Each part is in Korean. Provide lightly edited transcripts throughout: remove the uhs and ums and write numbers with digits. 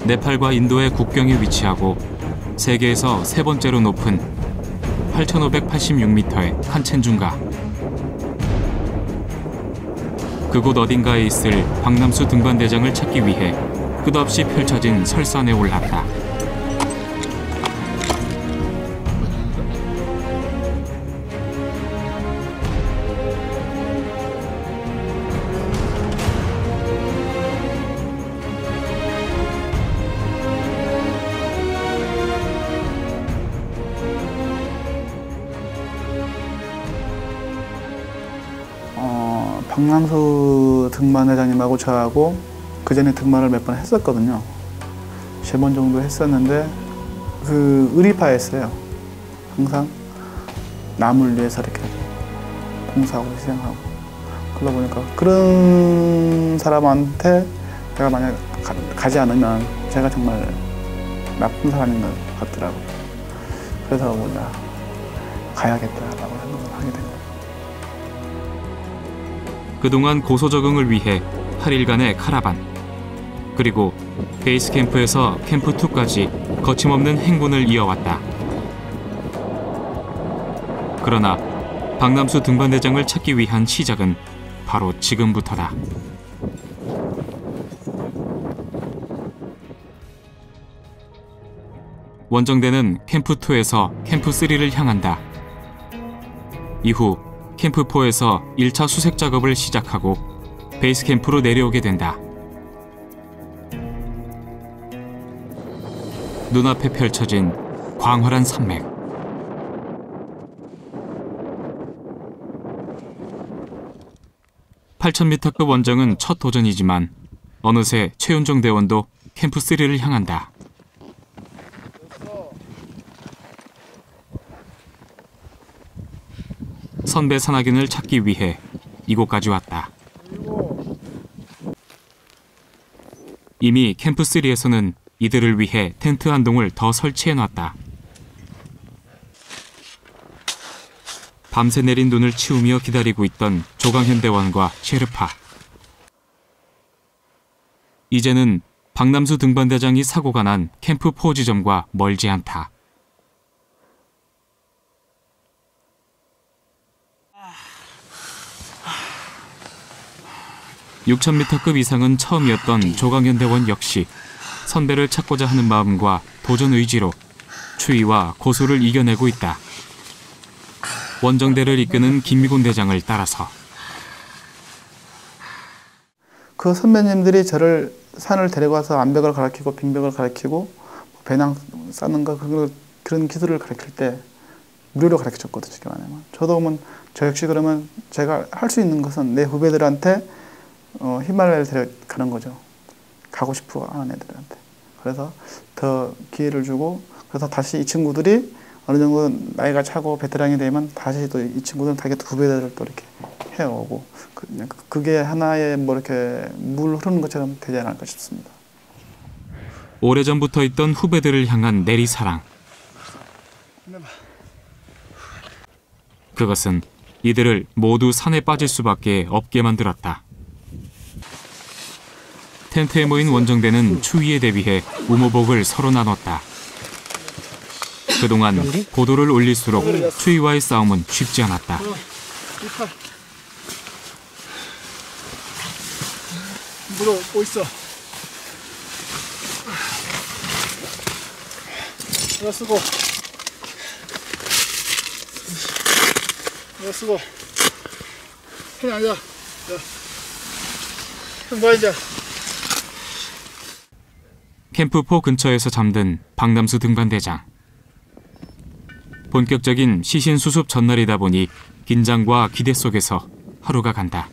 네팔과 인도의 국경에 위치하고 세계에서 세 번째로 높은 8,586m의 칸첸중가. 그곳 어딘가에 있을 박남수 등반대장을 찾기 위해 끝없이 펼쳐진 설산에 올랐다. 박남수 등반회장님하고 저하고 그 전에 등반을 몇 번 했었거든요. 3번 정도 했었는데 그 의리파였어요. 항상 남을 위해서 이렇게 봉사하고 희생하고. 그러다 보니까 그런 사람한테 제가 만약 가지 않으면 제가 정말 나쁜 사람인 것 같더라고요. 그래서 뭐냐 가야겠다라고 생각을 하게 된 거예요. 그동안 고소 적응을 위해 8일간의 카라반, 그리고 베이스 캠프에서 캠프 2까지 거침없는 행군을 이어왔다. 그러나 박남수 등반대장을 찾기 위한 시작은 바로 지금부터다. 원정대는 캠프 2에서 캠프 3를 향한다. 이후 캠프 4에서 1차 수색 작업을 시작하고 베이스 캠프로 내려오게 된다. 눈앞에 펼쳐진 광활한 산맥. (8,000m급) 원정은 첫 도전이지만 어느새 최윤정 대원도 캠프 3를 향한다. 선배 산악인을 찾기 위해 이곳까지 왔다. 이미 캠프 3에서는 이들을 위해 텐트 한 동을 더 설치해놨다. 밤새 내린 눈을 치우며 기다리고 있던 조강현 대원과 셰르파. 이제는 박남수 등반대장이 사고가 난 캠프 4 지점과 멀지 않다. (6,000m급) 이상은 처음이었던 조강현 대원 역시 선배를 찾고자 하는 마음과 도전 의지로 추위와 고소를 이겨내고 있다. 원정대를 이끄는 김미곤 대장을 따라서. 그 선배님들이 저를 산을 데려가서 암벽을 가르치고 빙벽을 가르치고 배낭 싸는 거 그런 기술을 가르칠 때 무료로 가르쳐줬거든요. 쉽게 말하면. 저도 저 역시 그러면 제가 할 수 있는 것은 내 후배들한테 히말라야를 데려가는 거죠. 가고 싶어 하는 애들한테. 그래서 더 기회를 주고, 그래서 다시 이 친구들이 어느 정도 나이가 차고 베테랑이 되면 다시 또 이 친구들은 자기 후배들을 또 이렇게 해오고, 그게 하나의 이렇게 물 흐르는 것처럼 되지 않을까 싶습니다. 오래전부터 있던 후배들을 향한 내리사랑. 그것은 이들을 모두 산에 빠질 수밖에 없게 만들었다. 텐트에 모인 원정대는 추위에 대비해 우모복을 서로 나눴다. 그동안 고도를 올릴수록 추위와의 싸움은 쉽지 않았다. 물어 있어. 이거 쓰고. 이거 쓰고. 그냥 앉아. 형 봐 이제. 캠프 4 근처에서 잠든 박남수 등반대장. 본격적인 시신 수습 전날이다 보니 긴장과 기대 속에서 하루가 간다.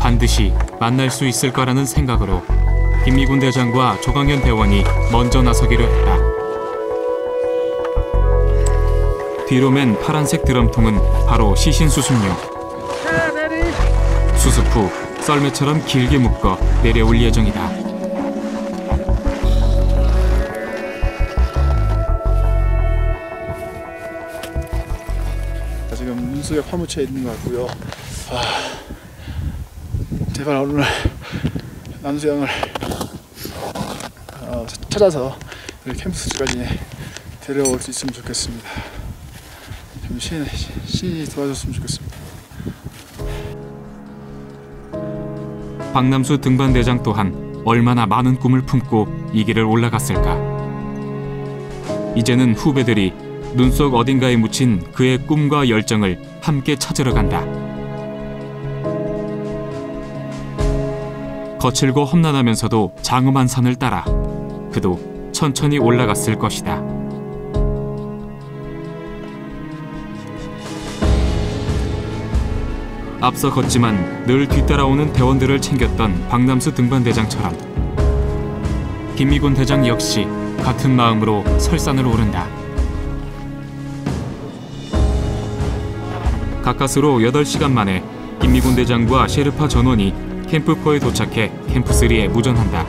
반드시 만날 수 있을 거라는 생각으로 김미군 대장과 조강현 대원이 먼저 나서기로 했다. 뒤로 맨 파란색 드럼통은 바로 시신 수습용. 수습 후 썰매처럼 길게 묶어 내려올 예정이다. 지금 눈 속에 파묻혀 있는 것 같고요. 제발 오늘 남수영을 찾아서 캠프스까지 데려올 수 있으면 좋겠습니다. 좀 신이 도와줬으면 좋겠습니다. 박남수 등반대장 또한 얼마나 많은 꿈을 품고 이 길을 올라갔을까. 이제는 후배들이 눈 속 어딘가에 묻힌 그의 꿈과 열정을 함께 찾으러 간다. 거칠고 험난하면서도 장엄한 산을 따라 그도 천천히 올라갔을 것이다. 앞서 걷지만 늘 뒤따라오는 대원들을 챙겼던 박남수 등반대장처럼 김미곤 대장 역시 같은 마음으로 설산을 오른다. 가까스로 8시간 만에 김미곤 대장과 셰르파 전원이 캠프4에 도착해 캠프3에 무전한다.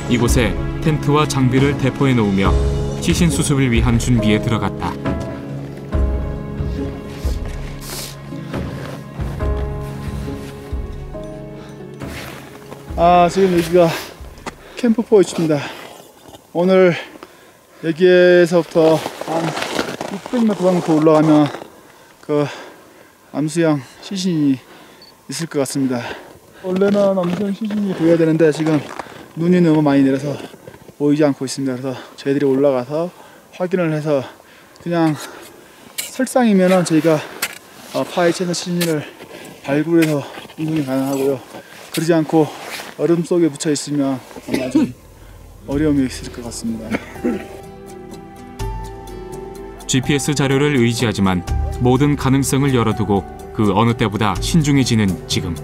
이곳에 텐트와 장비를 대포해 놓으며 시신 수습을 위한 준비에 들어갔다. 지금 여기가 캠프4 위치입니다. 오늘 여기에서부터 한 600m 정도 올라가면 그 남수영 시신이 있을 것 같습니다. 원래는 남수영 시신이 보여야 되는데 지금 눈이 너무 많이 내려서 보이지 않고 있습니다. 그래서 저희들이 올라가서 확인을 해서 그냥 설상이면은 저희가 파헤쳐서 시신을 발굴해서 인증이 가능하고요. 그러지 않고 얼음 속에 묻혀 있으면 아마 좀 어려움이 있을 것 같습니다. GPS 자료를 의지하지만 모든 가능성을 열어두고 그 어느 때보다 신중해지는 지금.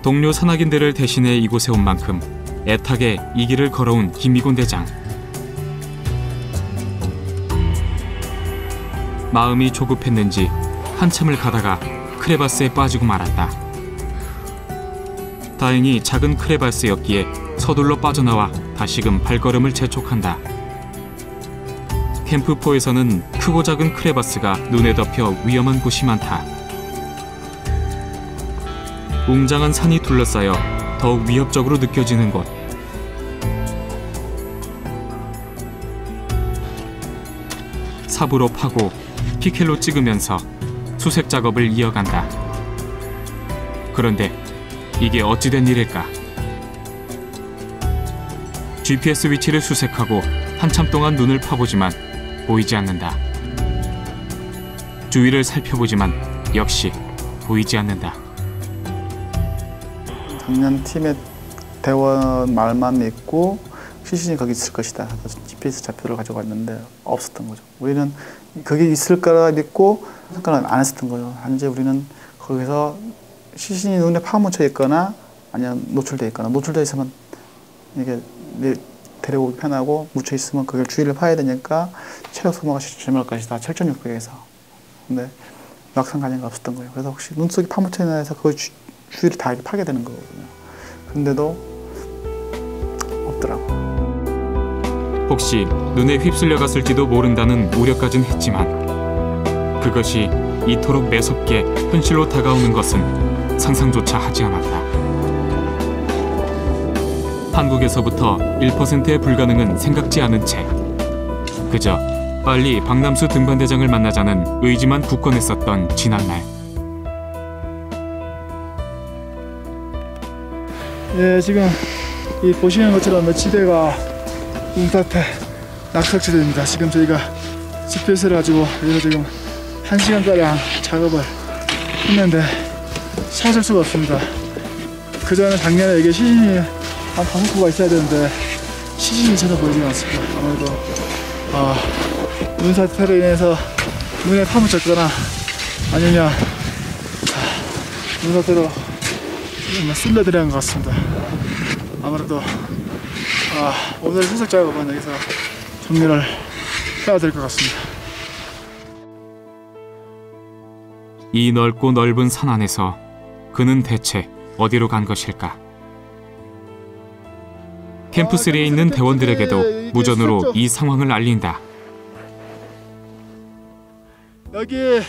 동료 산악인들을 대신해 이곳에 온 만큼 애타게 이 길을 걸어온 김미곤 대장. 마음이 조급했는지 한참을 가다가 크레바스에 빠지고 말았다. 다행히 작은 크레바스였기에 서둘러 빠져나와 다시금 발걸음을 재촉한다. 캠프4에서는 크고 작은 크레바스가 눈에 덮여 위험한 곳이 많다. 웅장한 산이 둘러싸여 더욱 위협적으로 느껴지는 곳. 삽으로 파고 피켈로 찍으면서 수색 작업을 이어간다. 그런데 이게 어찌된 일일까? GPS 위치를 수색하고 한참 동안 눈을 파보지만 보이지 않는다. 주위를 살펴보지만 역시 보이지 않는다. 작년 팀의 대원 말만 믿고 시신이 거기 있을 것이다. GPS 좌표를 가지고 왔는데 없었던 거죠. 우리는 거기 있을 거라 믿고 생각을 안 했었던 거죠. 단지 우리는 거기서 시신이 눈에 파묻혀 있거나 아니면 노출돼 있거나, 노출돼 있으면 이게 데려오기 편하고 묻혀 있으면 그걸 주위를 파야 되니까 체력 소모가 심할 것이다. 7,600에서. 근데 막상 가는 게 없었던 거예요. 그래서 혹시 눈 속에 파묻혀 있나 해서 그 주위를 다 파게 되는 거거든요. 근데도 없더라고. 혹시 눈에 휩쓸려 갔을지도 모른다는 우려까진 했지만 그것이 이토록 매섭게 현실로 다가오는 것은 상상조차 하지 않았다. 한국에서부터 1%의 불가능은 생각지 않은 채 그저 빨리 박남수 등반대장을 만나자는 의지만 굳건했었던 지난날. 예, 지금 이 보시는 것처럼 며칠대가 웅타태 낙석지대입니다. 지금 저희가 GPS를 가지고 여기서 지금 1시간가량 작업을 했는데 찾을 수가 없습니다. 그 전에 작년에 이게 시신이 한 5구가 있어야 되는데 시신이 전혀 보이지 않습니다. 아무래도 눈사태로 인해서 눈에 파묻혔거나 아니면 눈사태로 쓸려 들어간 것 같습니다. 아무래도 오늘 수색 작업은 여기서 정리를 해야 될 것 같습니다. 이 넓고 넓은 산 안에서 그는 대체 어디로 간 것일까? 캠프3에 있는 대원들에게도 무전으로 이 상황을 알린다. 여기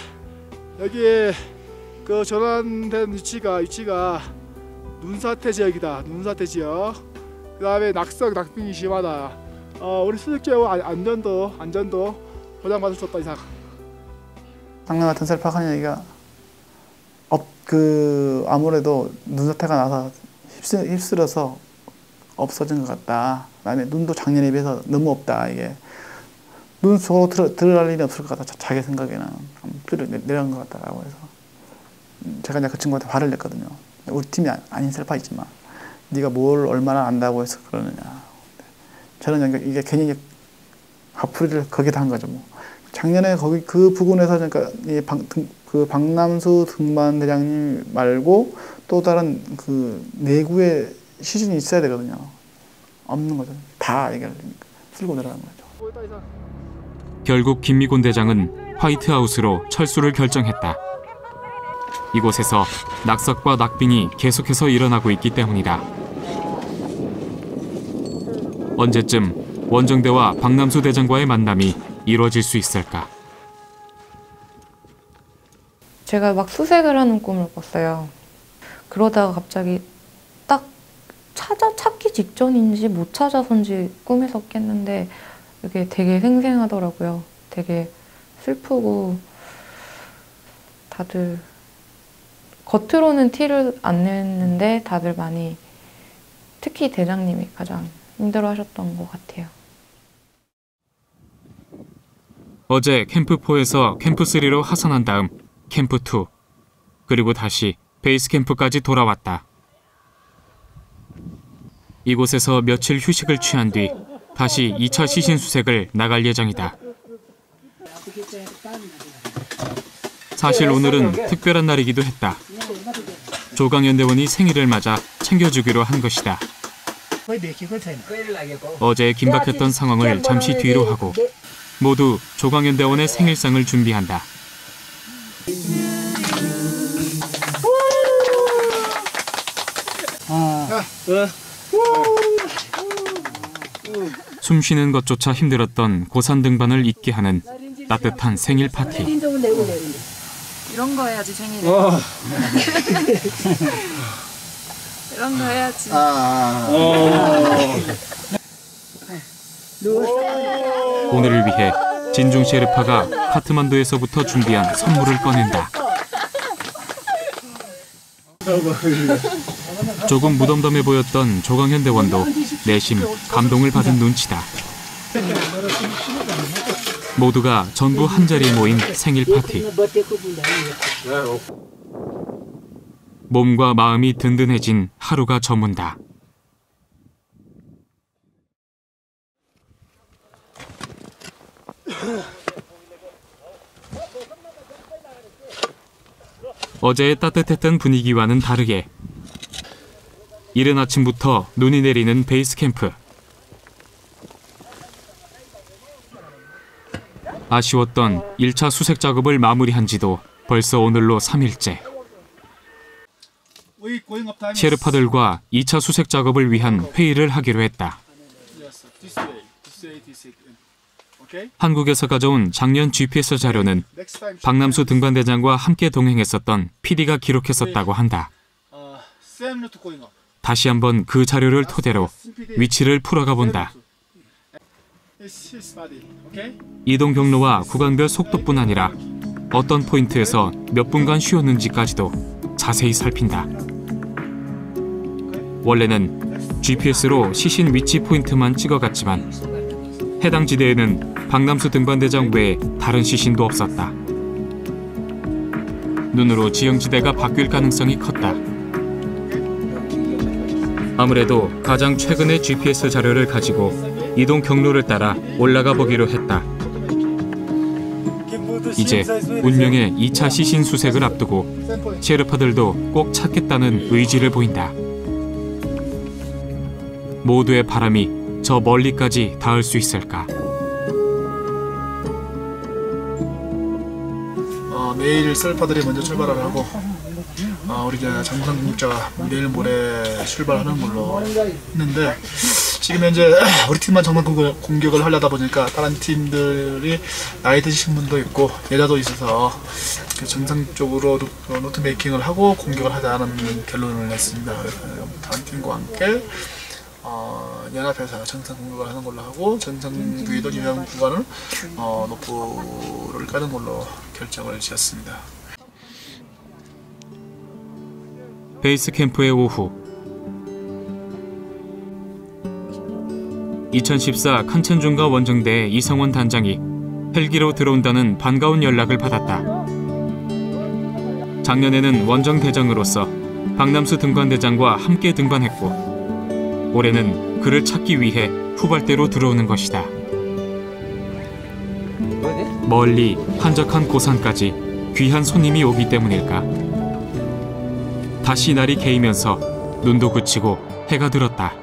그 전환된 위치가 눈사태 지역이다. 눈사태 지역. 그 다음에 낙빙이 심하다. 우리 수색제와 안전도 보장받을 수 없다 이상. 작년 같은 셀파하는 얘기가 아무래도 눈사태가 나서 휩쓸어서 없어진 것 같다. 그다음에 눈도 작년에 비해서 너무 없다. 이게 눈 속으로 들어갈 일이 없을 것 같다. 자기 생각에는 내려간 것 같다라고 해서 제가 이제 그 친구한테 화를 냈거든요. 우리 팀이 아닌 셀파이지만 네가 뭘 얼마나 안다고 해서 그러느냐. 저는 이게 괜히 화풀이를 거기다 한 거죠. 뭐. 작년에 거기 그 부근에서 그러니까 그 박남수 등반대장님 말고 또 다른 그 내구의 시즌이 있어야 되거든요. 없는 거죠. 다 얘기를 쓸고 내려간 거죠. 결국 김미곤 대장은 화이트하우스로 철수를 결정했다. 이곳에서 낙석과 낙빙이 계속해서 일어나고 있기 때문이다. 언제쯤 원정대와 박남수 대장과의 만남이 이루어질 수 있을까? 제가 막 수색을 하는 꿈을 꿨어요. 그러다가 갑자기 딱 찾기 직전인지 못 찾아서인지 꿈에서 깼는데 이게 되게 생생하더라고요. 되게 슬프고 다들 겉으로는 티를 안 냈는데 다들 많이 특히 대장님이 가장 힘들어하셨던 것 같아요. 어제 캠프4에서 캠프3로 하산한 다음 캠프2 그리고 다시 베이스 캠프까지 돌아왔다. 이곳에서 며칠 휴식을 취한 뒤 다시 2차 시신 수색을 나갈 예정이다. 사실 오늘은 특별한 날이기도 했다. 조강연대원이 생일을 맞아 챙겨주기로 한 것이다. 어제 긴박했던 상황을 잠시 뒤로 하고 모두 조강연대원의 생일상을 준비한다. 숨쉬는 것조차 힘들었던 고산 등반을 잊게 하는 따뜻한 생일 파티. 이런 거 해야지 생일에. 이런 거 해야지. 오늘을 위해 진중 셰르파가 카트만두에서부터 준비한 선물을 꺼낸다. 조금 무덤덤해 보였던 조강현 대원도 내심 감동을 받은 눈치다. 모두가 전부 한자리에 모인 생일 파티. 몸과 마음이 든든해진 하루가 저문다. 어제의 따뜻했던 분위기와는 다르게 이른 아침부터 눈이 내리는 베이스 캠프. 아쉬웠던 1차 수색 작업을 마무리한 지도 벌써 오늘로 3일째. 셰르파들과 2차 수색 작업을 위한 회의를 하기로 했다. 한국에서 가져온 작년 GPS 자료는 박남수 등반대장과 함께 동행했었던 PD가 기록했었다고 한다. 다시 한번 그 자료를 토대로 위치를 풀어가 본다. 이동 경로와 구간별 속도뿐 아니라 어떤 포인트에서 몇 분간 쉬었는지까지도 자세히 살핀다. 원래는 GPS로 시신 위치 포인트만 찍어갔지만 해당 지대에는 박남수 등반대장 외에 다른 시신도 없었다. 눈으로 지형지대가 바뀔 가능성이 컸다. 아무래도 가장 최근의 GPS 자료를 가지고 이동 경로를 따라 올라가 보기로 했다. 이제 운명의 2차 시신 수색을 앞두고 셰르파들도 꼭 찾겠다는 의지를 보인다. 모두의 바람이 저 멀리까지 닿을 수 있을까? 내일 셀파들이 먼저 출발을 하고 우리 장부상 공급자가 내일 모레 출발하는 걸로 했는데 지금 현재 우리 팀만 정면 공격을 하려다 보니까 다른 팀들이 나이 드신 분도 있고 여자도 있어서 정상적으로 노트 메이킹을 하고 공격을 하자는 결론을 냈습니다. 그래서 다른 팀과 함께 연합해서 정상 공격을 하는 걸로 하고 정상 부위도 유형 구간을 노프를 까는 걸로 결정을 지었습니다. 베이스 캠프의 오후 2014 칸첸중가 원정대 이성원 단장이 헬기로 들어온다는 반가운 연락을 받았다. 작년에는 원정 대장으로서 박남수 등반대장과 함께 등반했고 올해는 그를 찾기 위해 후발대로 들어오는 것이다. 멀리 한적한 고산까지 귀한 손님이 오기 때문일까? 다시 날이 개이면서 눈도 그치고 해가 들었다.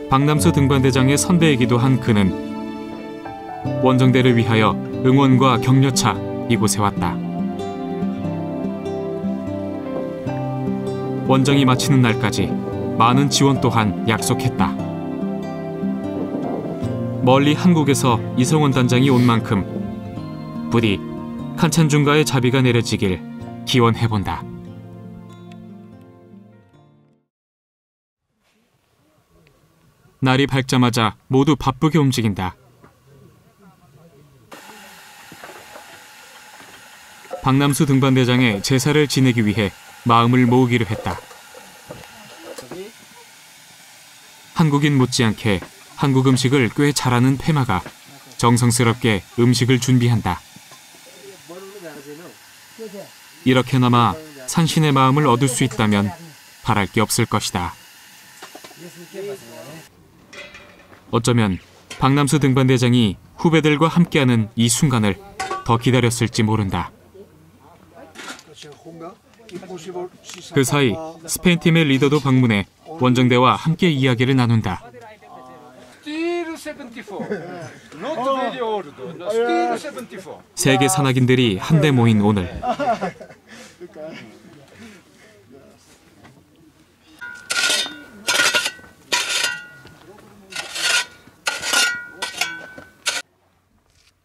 박남수 등반대장의 선배이기도 한 그는 원정대를 위하여 응원과 격려차 이곳에 왔다. 원정이 마치는 날까지 많은 지원 또한 약속했다. 멀리 한국에서 이성원 단장이 온 만큼 부디 칸첸중가의 자비가 내려지길 기원해본다. 날이 밝자마자 모두 바쁘게 움직인다. 박남수 등반대장의 제사를 지내기 위해 마음을 모으기로 했다. 한국인 못지않게 한국 음식을 꽤 잘하는 페마가 정성스럽게 음식을 준비한다. 이렇게나마 산신의 마음을 얻을 수 있다면 바랄 게 없을 것이다. 어쩌면 박남수 등반대장이 후배들과 함께하는 이 순간을 더 기다렸을지 모른다. 그 사이 스페인 팀의 리더도 방문해 원정대와 함께 이야기를 나눈다. 세계 산악인들이 한데 모인 오늘.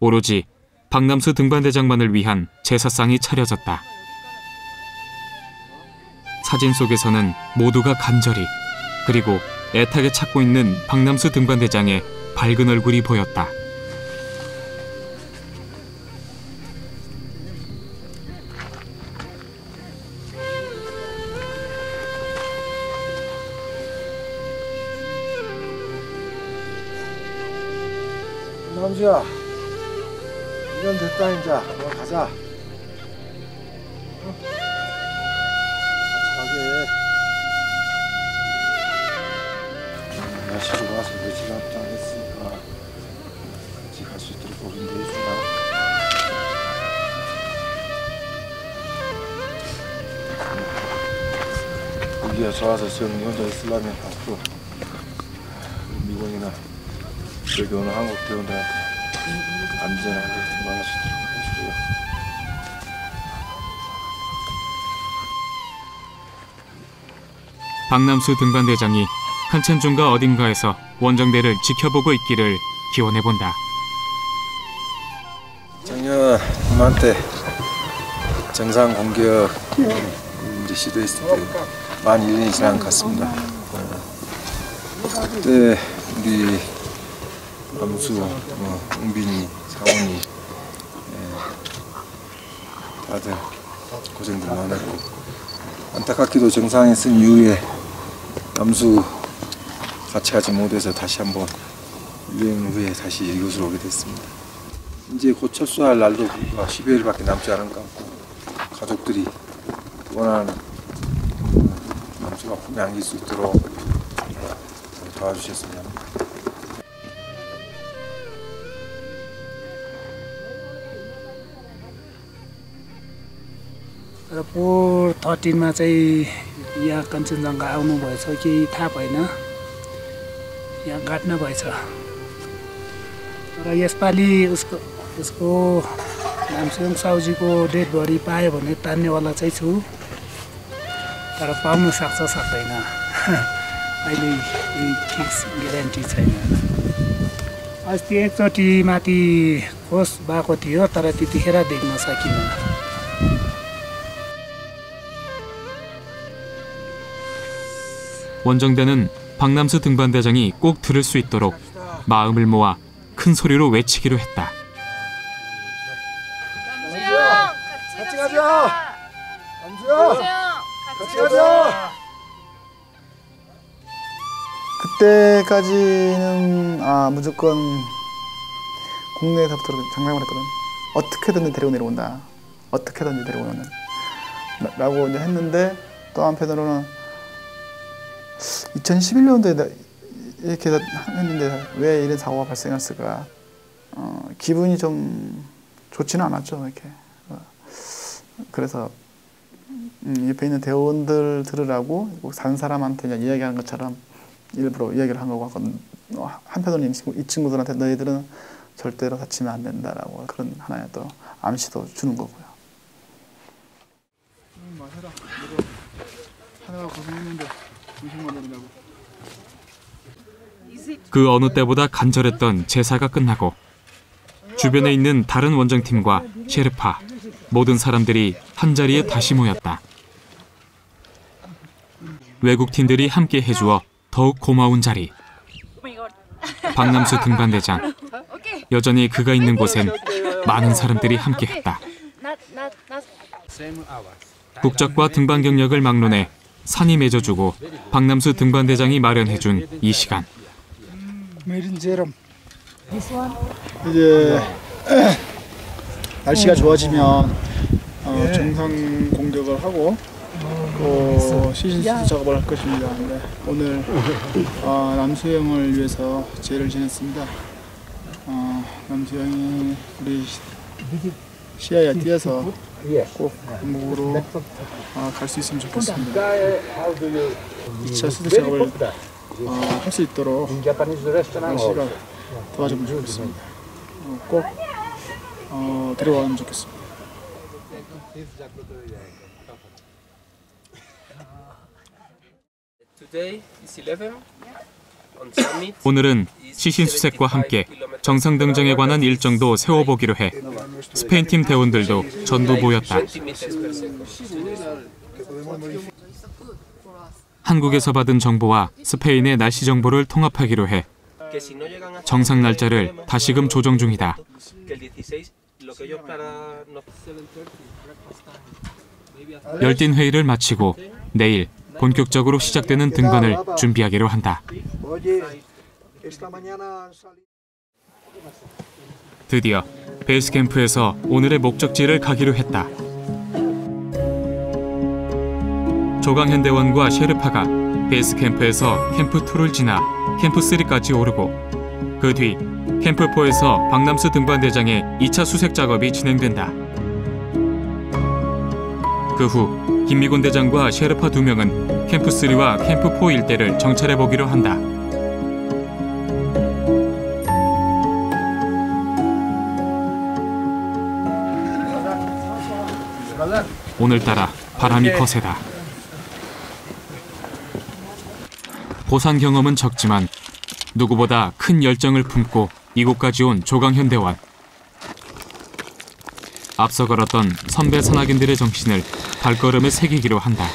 오로지 박남수 등반대장만을 위한 제사상이 차려졌다. 사진 속에서는 모두가 간절히 그리고 애타게 찾고 있는 박남수 등반대장의 밝은 얼굴이 보였다. 남수야, 이런 됐다 이제. 가자. 날씨가 와서 며칠 앞도 안 했으니까 같이 갈 수 있도록 보긴 해주라. 여기가 좋아서 정리 혼자 있으려면 앞으로 미군이나 여기 오는 한국 대원들한테 안전하게 말할 수 있도록 해주고요. 박남수 등반대장이 칸첸중가 어딘가에서 원정대를 지켜보고 있기를 기원해본다. 작년 이맘때 정상 공격 이제 시도했을 때 만 1년이 지난 것 같습니다. 그때 우리 남수, 웅빈이, 상훈이 다들 고생들 많았고 안타깝게도 정상에 쓴 이후에 남수 같이 가지 못해서 다시 한번 유행 후에 다시 이곳으로 오게 됐습니다. 이제 곧 철수할 날도 불과 10여일밖에 남지 않은 것 같고 가족들이 원하는 남수가 품에 안길 수 있도록 도와주셨으면 합니다. र पोहोर 13मा चाहिँ यहाँ कञ्चनजङ्घा आउनुभएछ कि थाहा भएन, यहाँ घटना भएछ र यसपालि उसको नामसुङ साउजीको डेड बडी पायो भने तान्नेवाला चाहिँ छु। तर पाउन सक्छ सक्दैन अहिले फिक्स ग्यारेन्टी छैन अस्ति एकचोटि माथि खोस भएको थियो तर त्यतिखेर देख्न सकिनँ 원정대는 박남수 등반대장이 꼭 들을 수 있도록 마음을 모아 큰 소리로 외치기로 했다. 같이 가자. 남수야. 같이 가자. 그때까지는 무조건 국내에서부터 장담을 했거든. 어떻게든 데리고 내려온다. 어떻게든지 데리고 라고 이제 했는데 또 한편으로는 2011년도에 이렇게 했는데 왜 이런 사고가 발생했을까? 기분이 좀 좋지는 않았죠. 이렇게. 그래서 옆에 있는 대원들 들으라고 산 사람한테 그냥 이야기하는 것처럼 일부러 이야기를 한 거고 한편으로는 이 친구들한테 너희들은 절대로 다치면 안 된다라고 그런 하나의 또 암시도 주는 거고요. 마셔라. 하나가 고생했는데 음식만 먹냐고. 그 어느 때보다 간절했던 제사가 끝나고 주변에 있는 다른 원정팀과 셰르파 모든 사람들이 한자리에 다시 모였다. 외국 팀들이 함께 해주어 더욱 고마운 자리. 박남수 등반대장. 여전히 그가 있는 곳엔 많은 사람들이 함께했다. 국적과 등반 경력을 막론해 산이 맺어주고 박남수 등반대장이 마련해준 이 시간. 이제 날씨가 좋아지면 정상 공격을 하고 또 시즌 작업을 할 것입니다. 근데 오늘 남수 형을 위해서 제의를 지냈습니다. 남수 형이 우리 시야에 뛰어서 꼭 목으로 갈 수 있으면 좋겠습니다. 2차 수색 작업을 할 수 있도록 날씨가 도와주면 좋겠습니다. 꼭 데려가면 좋겠습니다. 오늘은 시신 수색과 함께 정상 등정에 관한 일정도 세워보기로 해 스페인팀 대원들도 전부 모였다. 한국에서 받은 정보와 스페인의 날씨 정보를 통합하기로 해 정상 날짜를 다시금 조정 중이다. 열띤 회의를 마치고 내일 본격적으로 시작되는 등반을 준비하기로 한다. 드디어 베이스 캠프에서 오늘의 목적지를 가기로 했다. 조강현대원과 셰르파가 베이스 캠프에서 캠프 2를 지나 캠프 3까지 오르고 그 뒤 캠프 4에서 박남수 등반대장의 2차 수색 작업이 진행된다. 그 후 김미곤 대장과 셰르파 2명은 캠프 3와 캠프 4 일대를 정찰해 보기로 한다. 오늘따라 바람이 거세다. 고산 경험은 적지만 누구보다 큰 열정을 품고 이곳까지 온 조강현대원. 앞서 걸었던 선배 산악인들의 정신을 발걸음에 새기기로 한다.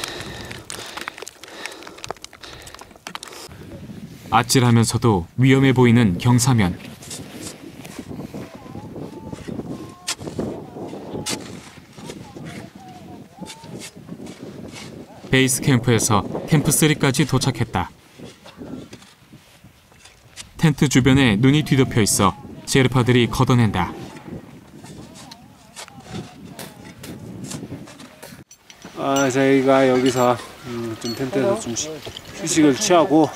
아찔하면서도 위험해 보이는 경사면. 베이스 캠프에서 캠프 3까지 도착했다. 텐트 주변에 눈이 뒤덮여 있어 셰르파들이 걷어낸다. 저희가 여기서 좀 텐트에서 좀 휴식을 취하고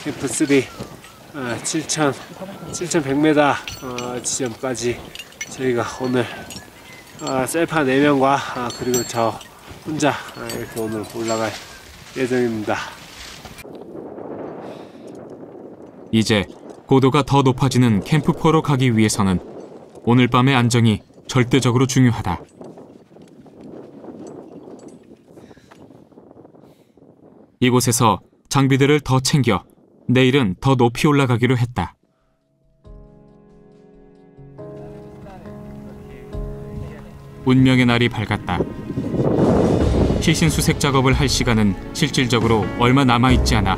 캠프 3 7,100m 지점까지 저희가 오늘 셀파 4명과 그리고 저 혼자 이렇게 오늘 올라갈 예정입니다. 이제 고도가 더 높아지는 캠프 4로 가기 위해서는 오늘 밤의 안정이 절대적으로 중요하다. 이곳에서 장비들을 더 챙겨 내일은 더 높이 올라가기로 했다. 운명의 날이 밝았다. 시신 수색 작업을 할 시간은 실질적으로 얼마 남아있지 않아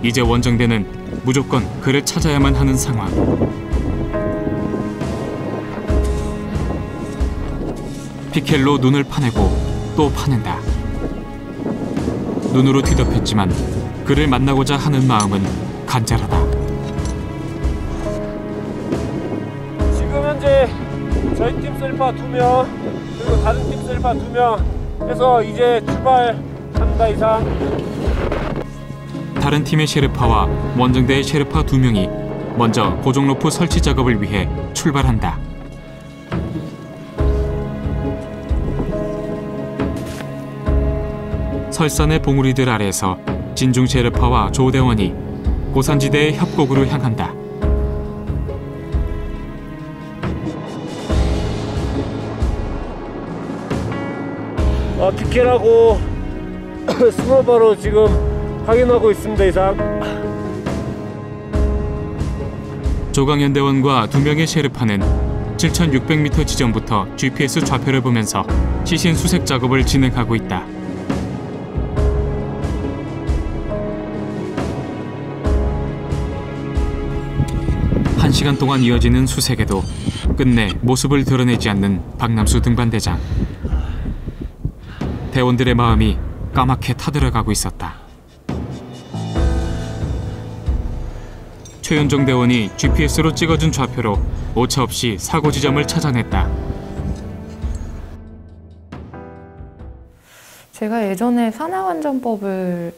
이제 원정대는 무조건 그를 찾아야만 하는 상황. 피켈로 눈을 파내고 또 파낸다. 눈으로 뒤덮였지만 그를 만나고자 하는 마음은 간절하다. 지금 현재 저희 팀 셀파 2명 그리고 다른 팀 셀파 2명 해서 이제 출발합니다. 이상. 다른 팀의 셰르파와 원정대의 셰르파 2명이 먼저 고정로프 설치 작업을 위해 출발한다. 설산의 봉우리들 아래에서 진중 셰르파와 조대원이 고산지대의 협곡으로 향한다. 피켈하고 스노바로 지금 확인하고 있습니다. 이상. 조강현대원과 2명의 셰르파는 7,600m 지점부터 GPS 좌표를 보면서 시신 수색 작업을 진행하고 있다. 1시간 동안 이어지는 수색에도 끝내 모습을 드러내지 않는 박남수 등반대장. 대원들의 마음이 까맣게 타들어가고 있었다. 최윤종 대원이 GPS로 찍어준 좌표로 오차없이 사고 지점을 찾아냈다. 제가 예전에 산하안전법을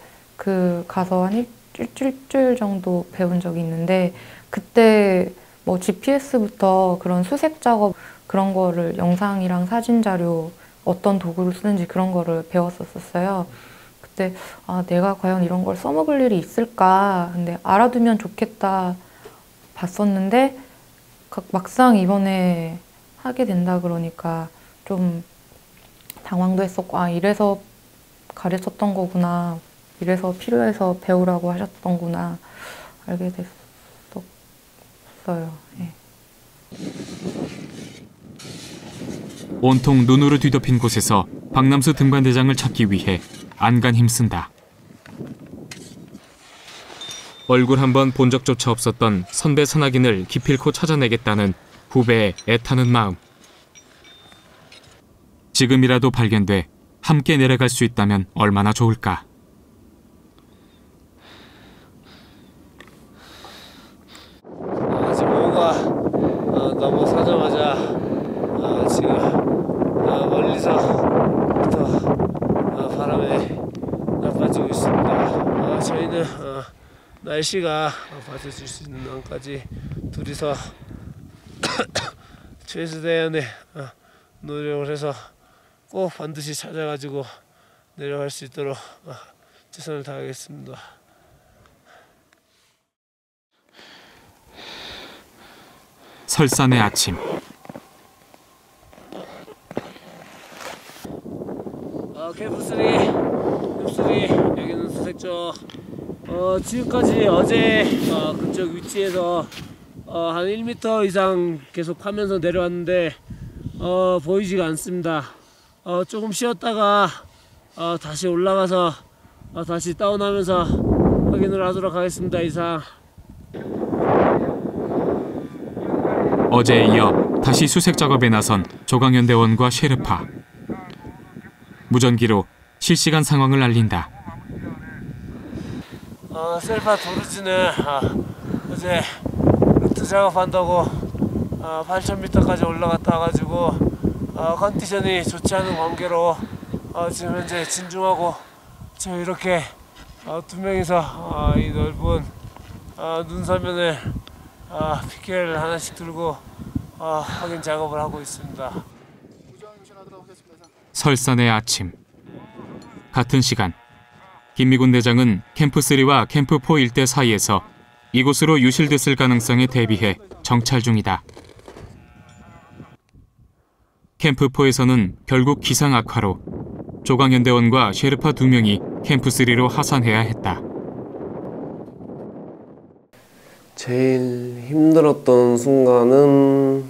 가서 한 일주일 정도 배운 적이 있는데 그때 뭐 GPS부터 그런 수색 작업 그런 거를 영상이랑 사진 자료 어떤 도구를 쓰는지 그런 거를 배웠었어요. 그때 내가 과연 이런 걸 써먹을 일이 있을까 근데 알아두면 좋겠다 봤었는데 막상 이번에 하게 된다 그러니까 좀 당황도 했었고 이래서 가르쳤던 거구나 이래서 필요해서 배우라고 하셨던구나 알게 됐었어요. 네. 온통 눈으로 뒤덮인 곳에서 박남수 등반대장을 찾기 위해 안간 힘쓴다. 얼굴 한번 본 적조차 없었던 선배 산악인을 기필코 찾아내겠다는 후배의 애타는 마음. 지금이라도 발견돼 함께 내려갈 수 있다면 얼마나 좋을까. 지금 오후가 넘어서자마자 지금 멀리서부터 바람에 나빠지고 있습니다. 저희는 날씨가 받아줄 수 있는 안까지 둘이서 최수대원에 노력을 해서 꼭 반드시 찾아가지고 내려갈 수 있도록 최선을 다하겠습니다. 설산의 아침. 캠프 3, 여기는 수색조. 지금까지 어제 그쪽 위치에서 한 1m 이상 계속 파면서 내려왔는데 보이지가 않습니다. 조금 쉬었다가 다시 올라가서 다시 다운하면서 확인을 하도록 하겠습니다. 이상. 어제에 이어 다시 수색 작업에 나선 조강현대원과 셰르파. 무전기로 실시간 상황을 알린다. 셀파 도르즈는 어제 루트 작업한다고 8,000m까지 올라갔다 와가지고 컨디션이 좋지 않은 관계로 지금 현재 진중하고 지금 이렇게 두 명이서 이 넓은 눈사면을 피켈을 하나씩 들고 확인 작업을 하고 있습니다. 설산의 아침. 같은 시간 김미군 대장은 캠프 3와 캠프 4 일대 사이에서 이곳으로 유실됐을 가능성에 대비해 정찰 중이다. 캠프 4에서는 결국 기상 악화로 조강현대원과 셰르파 2명이 캠프3로 하산해야 했다. 제일 힘들었던 순간은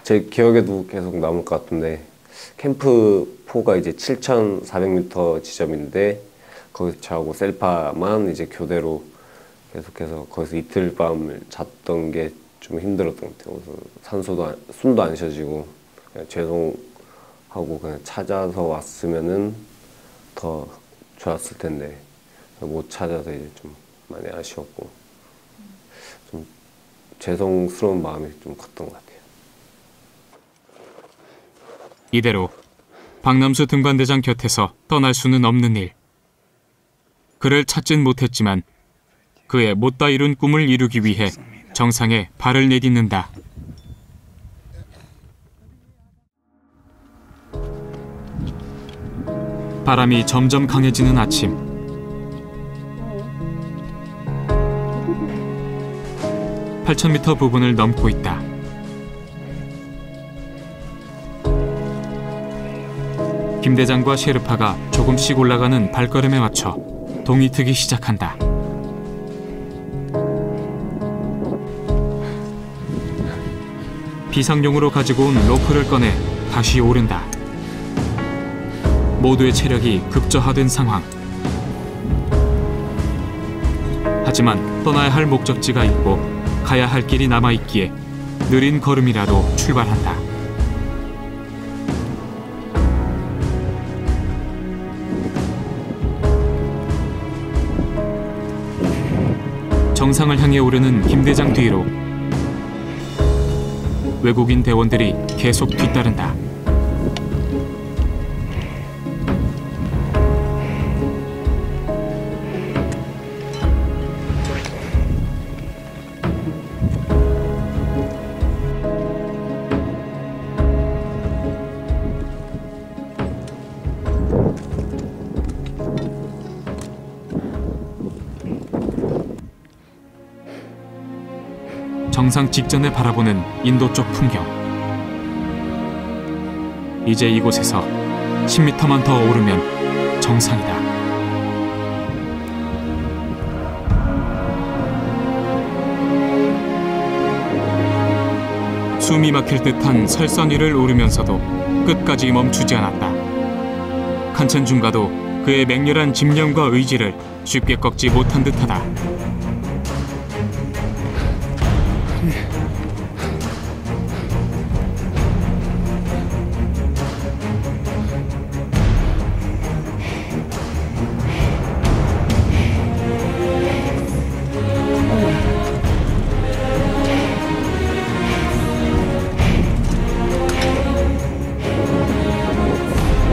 제 기억에도 계속 남을 것 같은데, 캠프4가 이제 7,400m 지점인데 거기서 저하고 셀파만 이제 교대로 계속해서 거기서 이틀 밤을 잤던 게 좀 힘들었던 것 같아요. 그래서 숨도 안 쉬어지고 그냥 죄송하고 그냥 찾아서 왔으면은 더 좋았을 텐데 못 찾아서 이제 좀 많이 아쉬웠고 좀 죄송스러운 마음이 좀 컸던 것 같아요. 이대로 박남수 등반대장 곁에서 떠날 수는 없는 일. 그를 찾진 못했지만 그의 못다 이룬 꿈을 이루기 위해 정상에 발을 내딛는다. 바람이 점점 강해지는 아침. (8,000m) 부분을 넘고 있다. 김 대장과 셰르파가 조금씩 올라가는 발걸음에 맞춰 동이 트기 시작한다. 비상용으로 가지고 온 로프를 꺼내 다시 오른다. 모두의 체력이 급저하된 상황. 하지만 떠나야 할 목적지가 있고 가야 할 길이 남아있기에 느린 걸음이라도 출발한다. 정상을 향해 오르는 김 대장 뒤로 외국인 대원들이 계속 뒤따른다. 정상 직전에 바라보는 인도 쪽 풍경. 이제 이곳에서 10m만 더 오르면 정상이다. 숨이 막힐 듯한 설산 위를 오르면서도 끝까지 멈추지 않았다. 칸첸중가도 그의 맹렬한 집념과 의지를 쉽게 꺾지 못한 듯하다.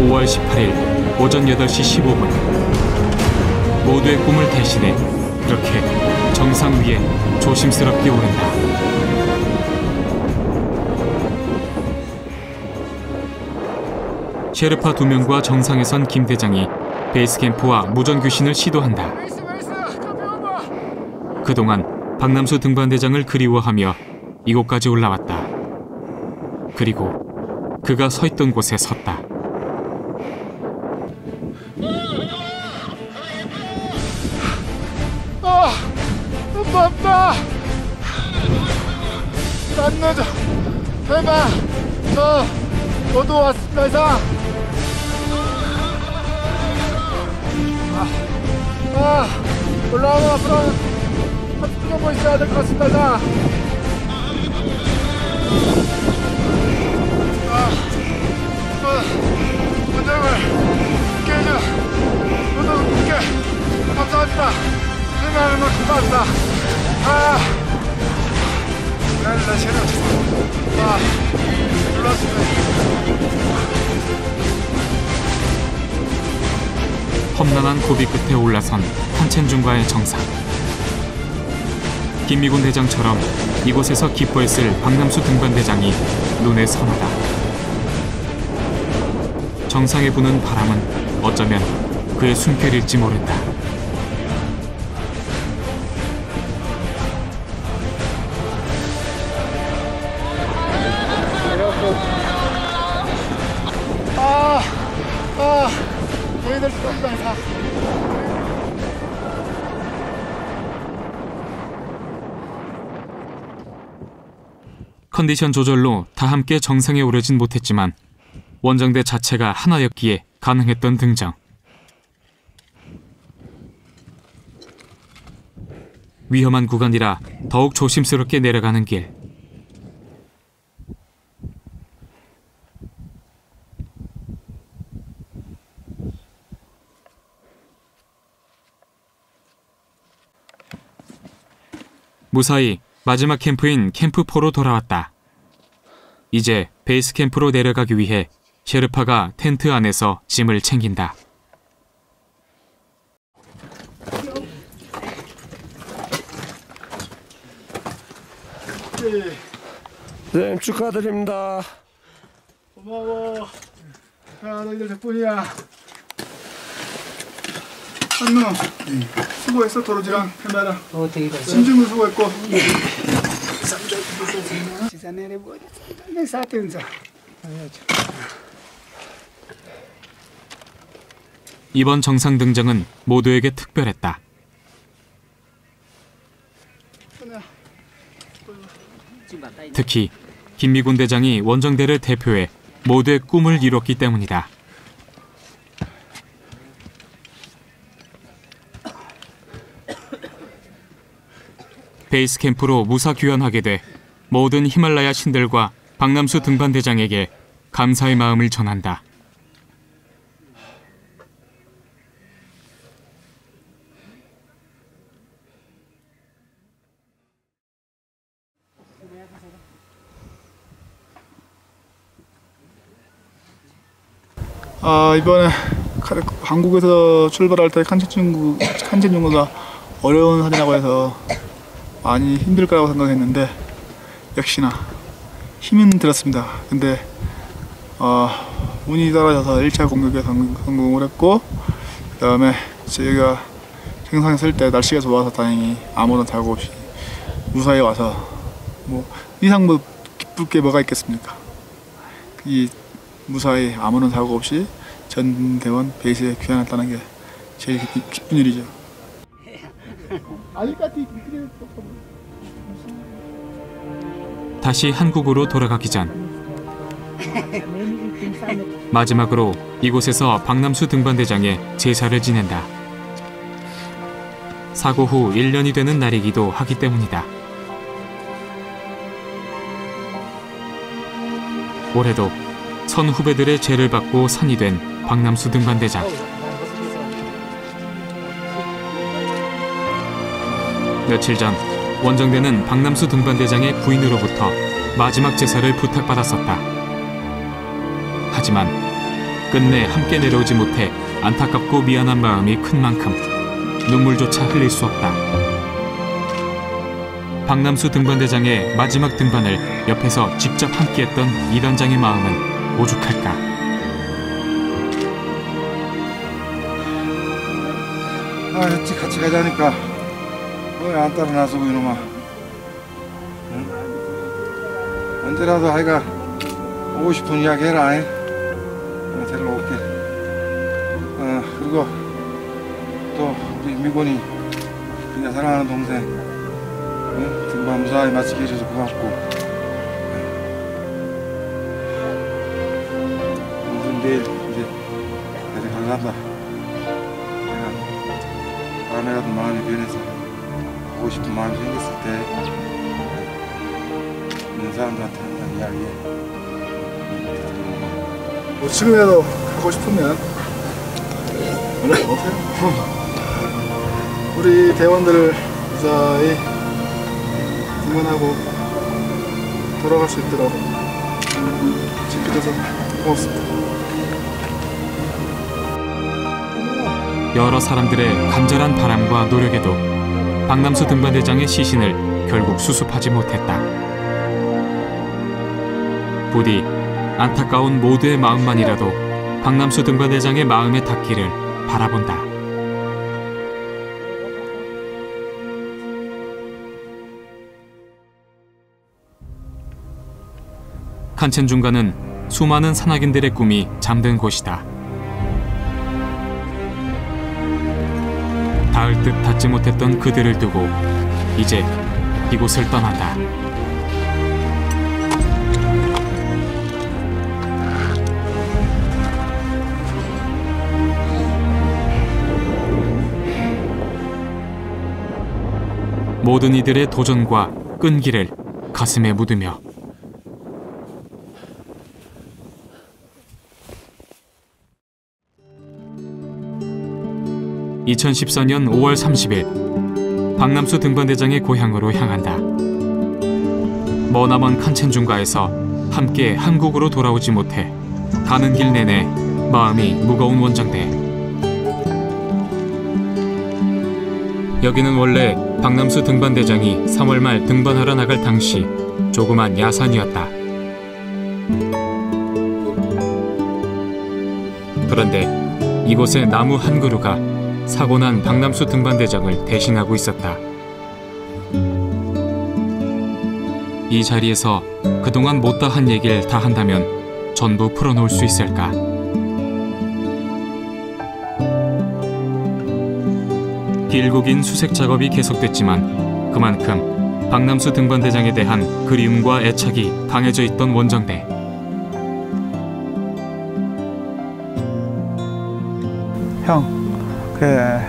(5월 18일) 오전 8시 15분 모두의 꿈을 대신해 그렇게 정상 위에 조심스럽게 오른다. 셰르파 2명과 정상에 선 김 대장이 베이스 캠프와 무전 교신을 시도한다. 그동안 박남수 등반대장을 그리워하며 이곳까지 올라왔다. 그리고 그가 서 있던 곳에 섰다. 없다. 짠너져 대박. 저 모두 왔습니다. 이상. 올라오면 앞으로 30분 정도 있어야 될 것 같습니다. 이상. 원장을 깨져 모두 함께 감사합니다. 생각하는 걸 감사합니다. 나 체력 올랐습니다. 험난한 고비 끝에 올라선 칸첸중과의 정상. 김미군 대장처럼 이곳에서 기뻐했을 박남수 등반대장이 눈에 선하다. 정상에 부는 바람은 어쩌면 그의 숨결일지 모른다. 저희들 수고합니다. 컨디션 조절로 다 함께 정상에 오르진 못했지만 원정대 자체가 하나였기에 가능했던 등장. 위험한 구간이라 더욱 조심스럽게 내려가는 길. 무사히 마지막 캠프인 캠프4로 돌아왔다. 이제 베이스 캠프로 내려가기 위해 셰르파가 텐트 안에서 짐을 챙긴다. 네, 축하드립니다. 고마워. 야, 너희들 덕분이야. 한누 수고했어. 도로지랑 카메라. 신중도 수고했고. 이번 정상 등정은 모두에게 특별했다. 특히 김미군 대장이 원정대를 대표해 모두의 꿈을 이뤘기 때문이다. 베이스 캠프로 무사 귀환하게 돼 모든 히말라야 신들과 박남수 등반대장에게 감사의 마음을 전한다. 이번에 한국에서 출발할 때 칸첸중구가 어려운 산이라고 해서 많이 힘들 거라고 생각했는데 역시나 힘은 들었습니다. 근데 운이 떨어져서 1차 공격에 성공을 했고, 그 다음에 저희가 정상에 설 때 날씨가 좋아서 다행히 아무런 사고 없이 무사히 와서 뭐 이상 뭐 기쁠 게 뭐가 있겠습니까? 이 무사히 아무런 사고 없이 전대원 베이스에 귀환했다는 게 제일 기쁜 일이죠. 다시 한국으로 돌아가기 전 마지막으로 이곳에서 박남수 등반대장의 제사를 지낸다. 사고 후 1년이 되는 날이기도 하기 때문이다. 올해도 선 후배들의 제를 받고 선이 된 박남수 등반대장. 며칠 전 원정대는 박남수 등반대장의 부인으로부터 마지막 제사를 부탁받았었다. 하지만 끝내 함께 내려오지 못해 안타깝고 미안한 마음이 큰 만큼 눈물조차 흘릴 수 없다. 박남수 등반대장의 마지막 등반을 옆에서 직접 함께했던 이 단장의 마음은 오죽할까. 같이 가자니까 왜 안 따라 나서고 이놈아. 응? 언제라도 아이가 오고 싶은 이야기 해라. 데리러 올게. 그리고 또 우리 미곤이 그냥 사랑하는 동생, 응? 등반 무사히 마치게 해줘서 고맙고. 우린 내일 이제 내려가려다. 내가 다음에라도 마음이 변해서 보고 싶은 마음이 생겼을 때 있는 사람들한테 항상 이야기해. 뭐 지금이라도 가고 싶으면 얼른 오세요. 우리 대원들을 무사히 등반하고 돌아갈 수 있도록 지켜줘서 고맙습니다. 여러 사람들의 간절한 바람과 노력에도 박남수 등반대장의 시신을 결국 수습하지 못했다. 부디 안타까운 모두의 마음만이라도 박남수 등반대장의 마음에 닿기를 바라본다. 칸첸중가는 수많은 산악인들의 꿈이 잠든 곳이다. 닿을 듯 닿지 못했던 그들을 두고 이제 이곳을 떠난다. 모든 이들의 도전과 끈기를 가슴에 묻으며 (2014년 5월 30일) 박남수 등반대장의 고향으로 향한다. 머나먼 칸첸중가에서 함께 한국으로 돌아오지 못해 가는 길 내내 마음이 무거운 원정대. 여기는 원래 박남수 등반대장이 3월 말 등반하러 나갈 당시 조그만 야산이었다. 그런데 이곳의 나무 한 그루가 사고난 박남수 등반대장을 대신하고 있었다. 이 자리에서 그동안 못다 한 얘기를 다 한다면 전부 풀어놓을 수 있을까? 길고 긴 수색 작업이 계속됐지만 그만큼 박남수 등반대장에 대한 그리움과 애착이 강해져 있던 원정대. 형, 그래,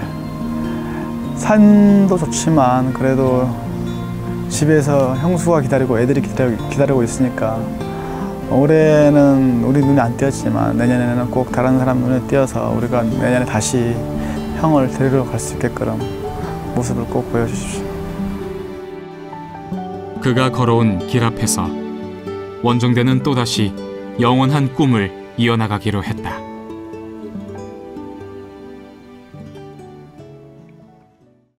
산도 좋지만 그래도 집에서 형수가 기다리고 애들이 기다리고 있으니까 올해는 우리 눈에 안 띄었지만 내년에는 꼭 다른 사람 눈에 띄어서 우리가 내년에 다시 형을 데리러 갈 수 있게끔 모습을 꼭 보여주십시오. 그가 걸어온 길 앞에서 원정대는 또다시 영원한 꿈을 이어나가기로 했다.